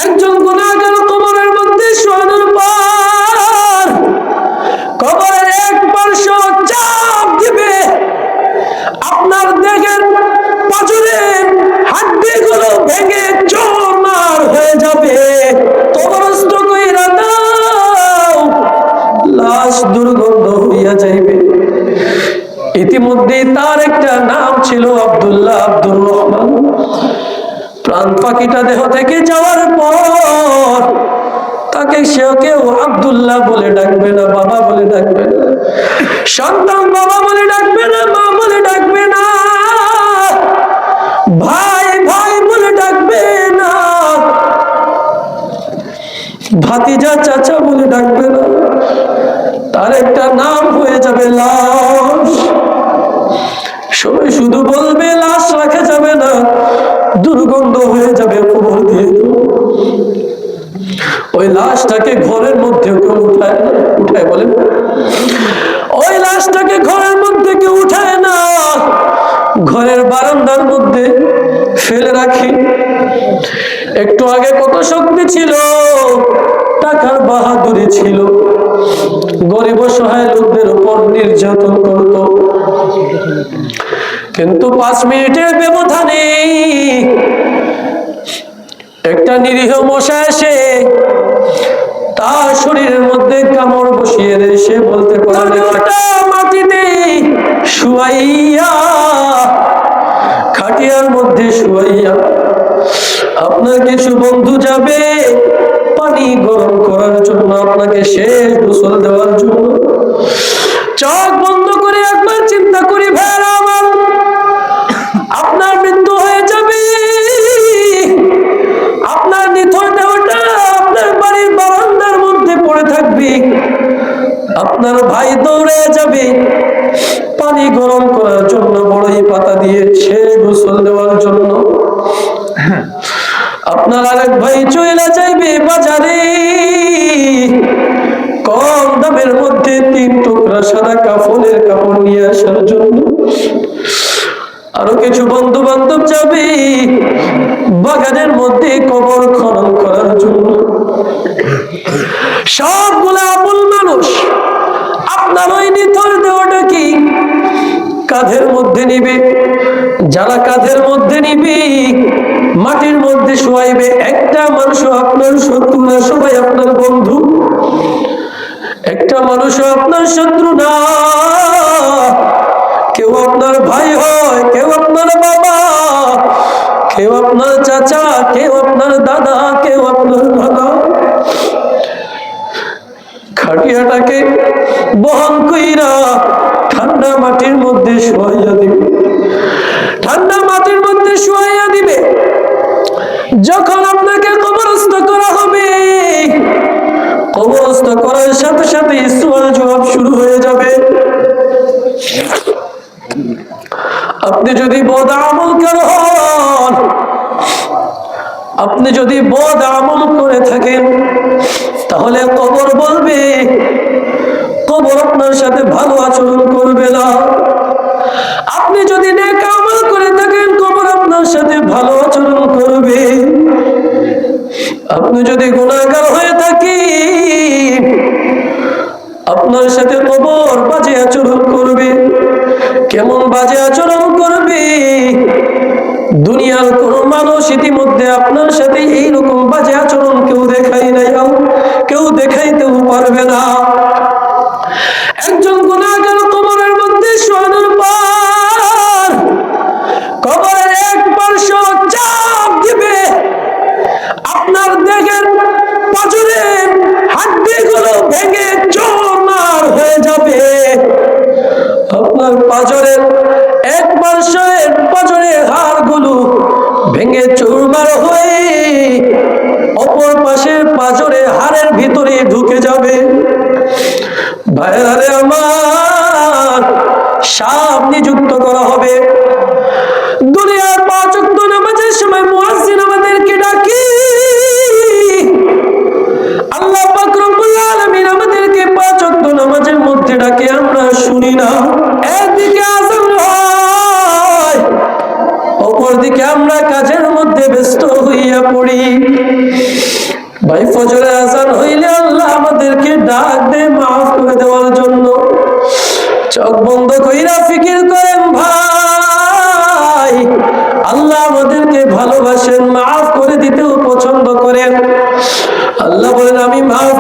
একজন গুনাহগার কবরের মধ্যে শোয়ানোর পর কবরের এক পার্শ্ব চাপ দিবে, আপনার দেহের পাঁজরের হাড্ডিগুলো ভেঙে চুরমার হয়ে যাবে। কবরস্থ কইরা দাও, লাশ দুর্গন্ধ হইয়া যাইবে। ইতিমধ্যে তার একটা নাম ছিল আব্দুল্লাহ, আব্দুর রহমান। প্রাণ পাখিটা দেহ থেকে যাওয়ার পর তাকে কেউ আব্দুল্লাহ বলে ডাকবে না, বাবা বলে ডাকবে না। সন্তান বাবা বলে ডাকবে না, মা বলে ডাকবে না, ভাই ভাই বলে ডাকবে না, ভাতিজা চাচা বলে ডাকবে না। তার একটা নাম হয়ে যাবে লাশ। সবাই শুধু বলবে লাশ রাখা যাবে না, দুর্গন্ধ হয়ে যাবে কবর দিয়ে। ওই লাশটাকে ঘরের মধ্যে কেউ উঠায় বলেন, ওই লাশটাকে ঘরের মধ্যে কেউ উঠায় না, ঘরের বারান্দার মধ্যে ফেলে রাখি। একটু আগে কত শক্তি ছিল, টাকার বাহাদুরি ছিল, গরিব অসহায় লোকদের উপর নির্যাতন করত, কিন্তু 5 মিনিটের ব্যবধানে একটা নিরীহ মশা এসে তার শরীরের মধ্যে কামড় বসিয়ে দেয়। সে বলতে পারে মাটিতে শুয়াইয়া, খাটিয়ার মধ্যে শুয়াইয়া আপনার কিছু বন্ধু যাবে পানি গরম করার জন্য, আপনাকে শেষ গোসল দেওয়ার জন্য। চোখ বন্ধ করে একবার চিন্তা করি ভাইরা আমার, আপনার মৃত্যু হয়ে যাবে, আপনার নিথর দেহটা আপনার বাড়ির বারান্দার মধ্যে পড়ে থাকবে, আপনার ভাই দৌড়ে যাবে পানি গরম করার জন্য, বড়ই পাতা দিয়ে শেষ গোসল দেওয়ার জন্য। আপনার আরেক ভাই চলে যাইবে বাজারে কম দামের মধ্যে 3 টুকরা সাদা কাফনের কাপড় নিয়ে আসার জন্য। আরো কিছু বন্ধু বান্ধব যাবে বাগানের মধ্যে কবর খনন করার জন্য। সবগুলা আপন মানুষ আপনার ওই নিথর দেওয়াটা কি কাঁধের মধ্যে নিবে। যারা কাঁধের মধ্যে নিবে, মাটির মধ্যে শোয়াইবে, একটা মানুষ আপনার শত্রু না, সবাই আপনার বন্ধু। একটা মানুষ আপনার শত্রু না, কেউ আপনার ভাই হয়, কেউ আপনার বাবা, কেউ আপনার চাচা, কেউ আপনার দাদা, কেউ আপনার দাদা। খাটিয়াটাকে বহন কইরা ঠান্ডা মাটির মধ্যে শোয়াইয়া দিবে, ঠান্ডা মাটির মধ্যে শোয়াইয়া দিবে। যখন আপনাকে কবরস্থ করা হবে, কবরস্থ করার সাথে সাথে সুয়াল জবাব শুরু হয়ে যাবে। আপনি যদি বদ আমলকার হন, আপনি যদি বদ আমল করে থাকেন, তাহলে কবর বলবে, কবর আপনার সাথে ভালো আচরণ করবে না। আপনি যদি নেক আমল করে থাকেন, কবর আপনার সাথে ভালো আচরণ করবে। আপনি যদি গুনাহগার হয়ে থাকেন, আপনার সাথে কবর বাজে আচরণ করবে। কেমন বাজে আচরণ করবে? দুনিয়ার কোন মানুষ ইতিমধ্যে আপনার সাথে এইরকম বাজে আচরণ কেউ দেখাই নাই, কেউ দেখাইতেও পারবে না। একজন গুনাহগার কবরের মধ্যে শোয়ানোর পর কবরের এক পার্শ্ব চাপ দিবে, আপনার দেহের পাঁজরের হাড্ডিগুলো ভেঙে চুরমার হয়ে যাবে। আপনার পাঁজরের এক পার্শ্বের পাঁজরের হাড়গুলো ভেঙে চুরমার হয়ে অপর পাশের পাঁজরের হাড়ের ভিতরে ঢুকে যাবে। ভাইয়ারে আমার, সাপ নিযুক্ত করা হবে। দুনিয়ার 5 ওয়াক্ত নামাজের সময় মুয়াজ্জিন আমাদেরকে ডাকি, আল্লাহ পাক রব্বুল আলামিন আমাদেরকে 5 ওয়াক্ত নামাজের মধ্যে ডাকে, আমরা শুনি না। একদিকে আযান হয়, অপরদিকে আমরা কাজের মধ্যে ব্যস্ত হইয়া পড়ি। ভাই ফজরের আজান হইলে আল্লাহ আমাদেরকে ডাক দেয় মাফ করে দেওয়ার জন্য। চোখ বন্ধ কইরা ফিকির করেন ভাই, আল্লাহ আমাদেরকে ভালোবাসেন, মাফ করে দিতেও পছন্দ করেন। আল্লাহ বলেন আমি মাফ